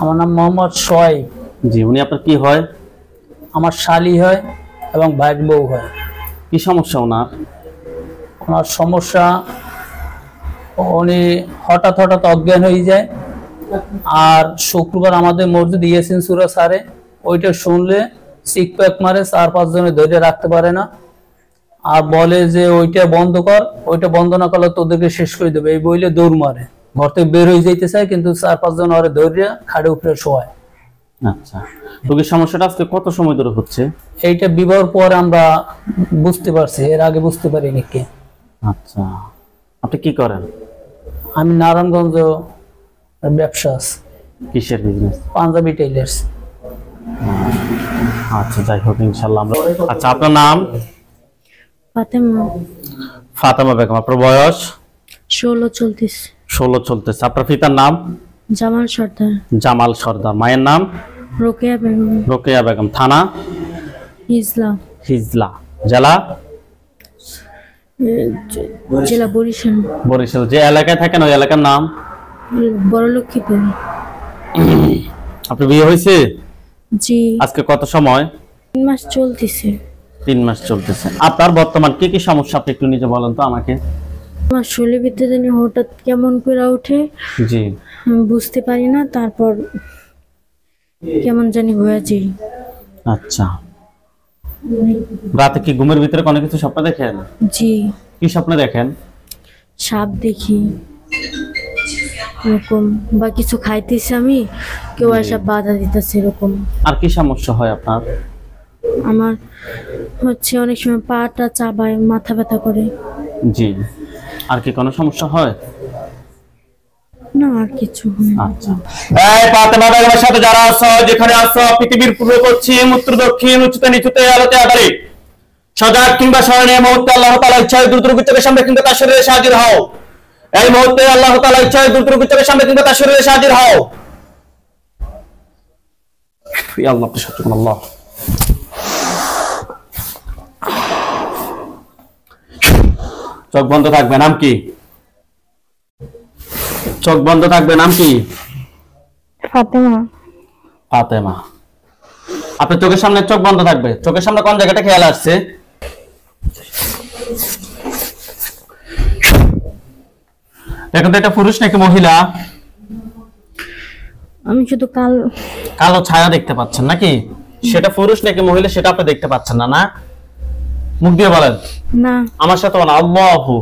আমার নাম মোহাম্মদ সোহাইব। জি, উনি আপনার কি হয়? আমার শালি হয় এবং ভাইয়ের বউ হয়। কি সমস্যা ওনার? ওনার সমস্যা, উনি হঠাৎ হঠাৎ অজ্ঞান হয়ে যায়। আর শুক্রবার আমাদের মসজিদ ইয়াসিন সূরা সারে, ওইটা শুনলে চিকপ্যাক মারে, 4-5 জনে ধরে রাখতে পারে না। আর বলে যে ওইটা বন্ধ কর, ওইটা বন্ধ না করলে তোদেরকে শেষ করে দেবে, এই বইলে দৌড় মারে। ঘর থেকে বের হয়ে যাইতে চায়, কিন্তু 4-5 জন ওরে ধরে খাড়ে উপরে শোয়ায়। আচ্ছা, রোগীর সমস্যাটা আজকে কত সময় ধরে হচ্ছে? এইটা বিবাহের পর আমরা বুঝতে পারছি, এর আগে বুঝতে পারিনি কে। আচ্ছা, আপনি কি করেন? আমি নারায়ণগঞ্জ ব্যবসা আছে। কিসের বিজনেস? পাঞ্জাবি টেইলার্স। আচ্ছা, যাই হোক, ইনশাল্লাহ আমরা। আচ্ছা, আপনার নাম? ফাতেমা। ফাতেমা বেগম। আপনার বয়স? 16 চলতেছে। 16 চলতেছে। আপনার পিতার নাম? জামাল সর্দার। জামাল সর্দার। মায়ের নাম? রোকেয়া বেগম। রোকেয়া বেগম। থানা? হিজলা। হিজলা। জেলা? জেলা বরিশাল। বরিশাল। যে এলাকায় থাকেন ওই এলাকার নাম? বড়লক্ষ্মীপুর। আপনার বিয়ে হয়েছে? জি। আজকে কত সময়? 3 মাস চলতেছে। 3 মাস চলতেছে। আপনার বর্তমান কি কি সমস্যা আপনি একটু নিজে বলেন তো আমাকে। আমার শরীরের ভিতরে জানি হঠাৎ কেমন করে ওঠে, জি। আমি বুঝতে পারি না, তারপর কেমন জানি হয়ে যায়। আচ্ছা, রাতে কি ঘুমের ভিতরে কোনো কিছু স্বপ্ন দেখেন? জি। কি স্বপ্ন দেখেন? সাপ দেখি এরকম, বা কিছু খাইতেছি আমি, কেউ এসে বাধা দিতেছে এরকম। আর কি সমস্যা হয় আপনার? আমার হচ্ছে অনেক সময় পাটা চাবায়, মাথা ব্যথা করে। জি। আর কি কোনো সমস্যা হয়? না, আর কিছু হয় না। আচ্ছা, এই ফাতেমা বেগমের সাথে যারা আছো, যেখানে আছো, পৃথিবীর পূর্ব পশ্চিম উত্তর দক্ষিণ উচ্চতে নিচুতে আলোতে আধারে, সজাগ কিংবা স্মরণীয় মুহূর্তে আল্লাহ তাআলা ইচ্ছায় দ্রুত চোখের সামনে কিংবা তার শরীরে হাজির হও। এই মুহূর্তে আল্লাহ তাআলা ইচ্ছায় দ্রুত চোখের সামনে কিংবা তার শরীরে হাজির হও। ইয়া আল্লাহ, সুবহানাল্লাহ। চোখ বন্ধ থাকবে। নাম কি? চোখ বন্ধ থাকবে। নাম কি? ফাতেমা। ফাতেমা। আপনার চোখের সামনে চোখ বন্ধ থাকবে। চোখের সামনে কোন জায়গাটা খেয়াল আসছে? দেখুন তো, এটা পুরুষ নাকি মহিলা? আমি শুধু কালো ছায়া দেখতে পাচ্ছেন নাকি? সেটা পুরুষ নাকি মহিলা সেটা আপনি দেখতে পাচ্ছেন না? না, মুখ দিয়ে বলেন। না। আমার সাথে বলেন আল্লাহু